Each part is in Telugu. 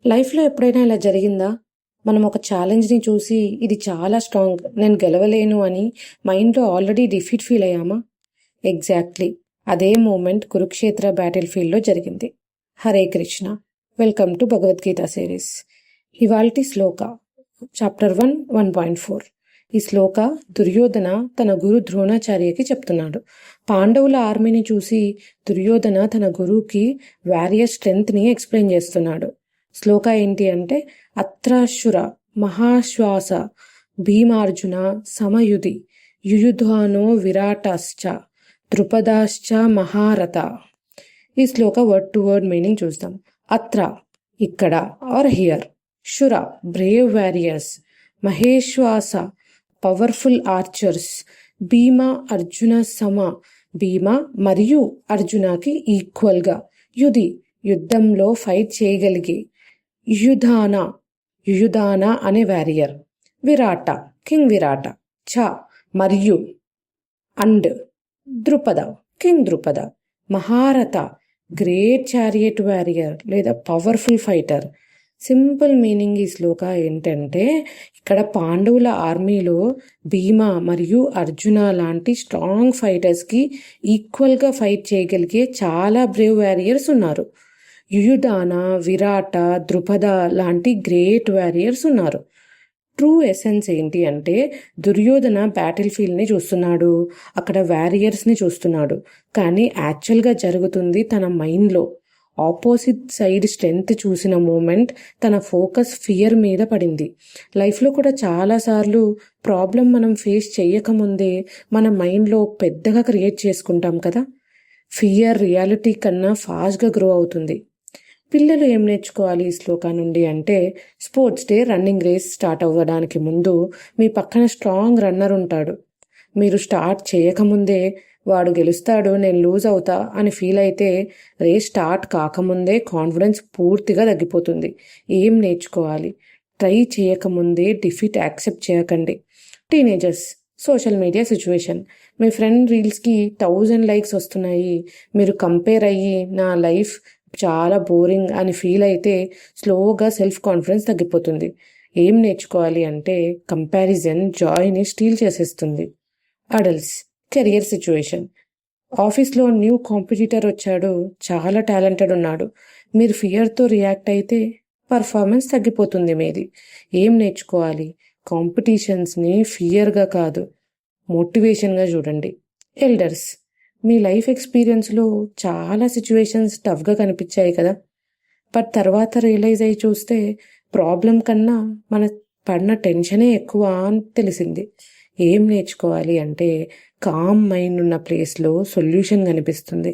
లైఫ్‌లో ఎప్పుడైనా ఇలా జరిగిందా? మనం ఒక ఛాలెంజ్‌ని చూసి ఇది చాలా స్ట్రాంగ్, నేను గెలవలేను అని మైండ్‌లో ఆల్రెడీ డిఫీట్ ఫీల్ అయ్యామా? ఎగ్జాక్ట్‌లీ. అదే మూమెంట్ కురుక్షేత్ర బ్యాటిల్ ఫీల్డ్‌లో జరిగింది. Hare Krishna. Welcome to Bhagavad Gita series. ఇవాల్టి శ్లోక చాప్టర్ 1 1.4. ఈ శ్లోక దుర్యోధన తన గురు ద్రోణాచార్యకి చెప్తున్నాడు. పాండవుల ఆర్మీని చూసి దుర్యోధన తన గురువుకి వారియర్ స్ట్రెంగ్త్ని ఎక్స్ప్లెయిన్ చేస్తున్నాడు. శ్లోక ఏంటి అంటే, అత్రాశుర మహాశ్వాస భీమార్జున సమయుధి యుయుధానో విరాటశ్చ ద్రుపదాశ్చ మహారథ. ఈ శ్లోక వర్డ్ టు వర్డ్ మీనింగ్ చూద్దాం. అత్ర ఇక్కడ ఆర్ హియర్, శుర బ్రేవ్ వారియర్స్, మహేశ్వాస పవర్ఫుల్ ఆర్చర్స్, భీమ అర్జున సమ భీమ మరియు అర్జునకి ఈక్వల్గా, యుధి యుద్ధంలో ఫైట్ చేయగలిగే, యుయుధాన అనే వారియర్, విరాట కింగ్ విరాట, చ మరియు అండ్ ద్రుపద కింగ్ ద్రుపద, మహారథ గ్రేట్ చారియట్ వారియర్ లేదా పవర్ఫుల్ ఫైటర్. సింపుల్ మీనింగ్ ఈ శ్లోక ఏంటంటే, ఇక్కడ పాండవుల ఆర్మీలో భీమ మరియు అర్జున లాంటి స్ట్రాంగ్ ఫైటర్స్కి ఈక్వల్గా ఫైట్ చేయగలిగే చాలా బ్రేవ్ వారియర్స్ ఉన్నారు. యుయుధాన, విరాట, ద్రుపద లాంటి గ్రేట్ వారియర్స్ ఉన్నారు. ట్రూ ఎసెన్స్ ఏంటి అంటే, దుర్యోధన బ్యాటిల్ ఫీల్డ్ని చూస్తున్నాడు, అక్కడ వారియర్స్ని చూస్తున్నాడు, కానీ యాక్చువల్గా జరుగుతుంది తన మైండ్లో. ఆపోజిట్ సైడ్ స్ట్రెంగ్త్ చూసిన మూమెంట్ తన ఫోకస్ ఫియర్ మీద పడింది. లైఫ్లో కూడా చాలాసార్లు ప్రాబ్లం మనం ఫేస్ చేయకముందే మన మైండ్లో పెద్దగా క్రియేట్ చేసుకుంటాం కదా. ఫియర్ రియాలిటీ కన్నా ఫాస్ట్గా గ్రో అవుతుంది. పిల్లలు ఏం నేర్చుకోవాలి ఈ శ్లోకా నుండి అంటే, sports day running race start అవ్వడానికి ముందు మీ పక్కన స్ట్రాంగ్ రన్నర్ ఉంటాడు. మీరు స్టార్ట్ చేయకముందే వాడు గెలుస్తాడు, నేను లూజ్ అవుతా అని ఫీల్ అయితే రేస్ స్టార్ట్ కాకముందే కాన్ఫిడెన్స్ పూర్తిగా తగ్గిపోతుంది. ఏం నేర్చుకోవాలి? ట్రై చేయకముందే డిఫీట్ యాక్సెప్ట్ చేయకండి. టీనేజర్స్, సోషల్ మీడియా సిచ్యువేషన్, మీ ఫ్రెండ్ రీల్స్కి 1000 లైక్స్ వస్తున్నాయి, మీరు కంపేర్ అయ్యి నా లైఫ్ చాలా బోరింగ్ అని ఫీల్ అయితే స్లోగా సెల్ఫ్ కాన్ఫిడెన్స్ తగ్గిపోతుంది. ఏం నేర్చుకోవాలి అంటే, కంపారిజన్ జాయ్ని స్టీల్ చేసేస్తుంది. అడల్ట్స్, కెరియర్ సిచ్యువేషన్, ఆఫీస్లో న్యూ కాంపిటీటర్ వచ్చాడు, చాలా టాలెంటెడ్ ఉన్నాడు, మీరు ఫియర్తో రియాక్ట్ అయితే పర్ఫార్మెన్స్ తగ్గిపోతుంది మీది. ఏం నేర్చుకోవాలి? కాంపిటీషన్స్ని ఫియర్గా కాదు, మోటివేషన్గా చూడండి. ఎల్డర్స్, మీ లైఫ్ ఎక్స్పీరియన్స్లో చాలా సిచ్యువేషన్స్ టఫ్గా కనిపించాయి కదా, బట్ తర్వాత రియలైజ్ అయ్యి చూస్తే ప్రాబ్లం కన్నా మన పడిన టెన్షనే ఎక్కువ అని తెలిసింది. ఏం నేర్చుకోవాలి అంటే, కామ్ మైండ్ ఉన్న ప్లేస్లో సొల్యూషన్ కనిపిస్తుంది.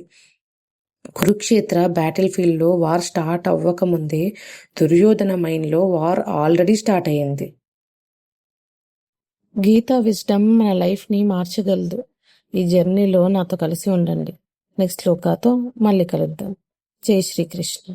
కురుక్షేత్ర బ్యాటిల్ ఫీల్డ్లో వార్ స్టార్ట్ అవ్వకముందే దుర్యోధన మైండ్లో వార్ ఆల్రెడీ స్టార్ట్ అయ్యింది. గీతా విజ్డమ్ మన లైఫ్ని మార్చగలదు. ఈ జర్నీలో నాతో కలిసి ఉండండి. నెక్స్ట్ శ్లోకాతో మళ్ళీ కలుద్దాం. జై శ్రీకృష్ణ.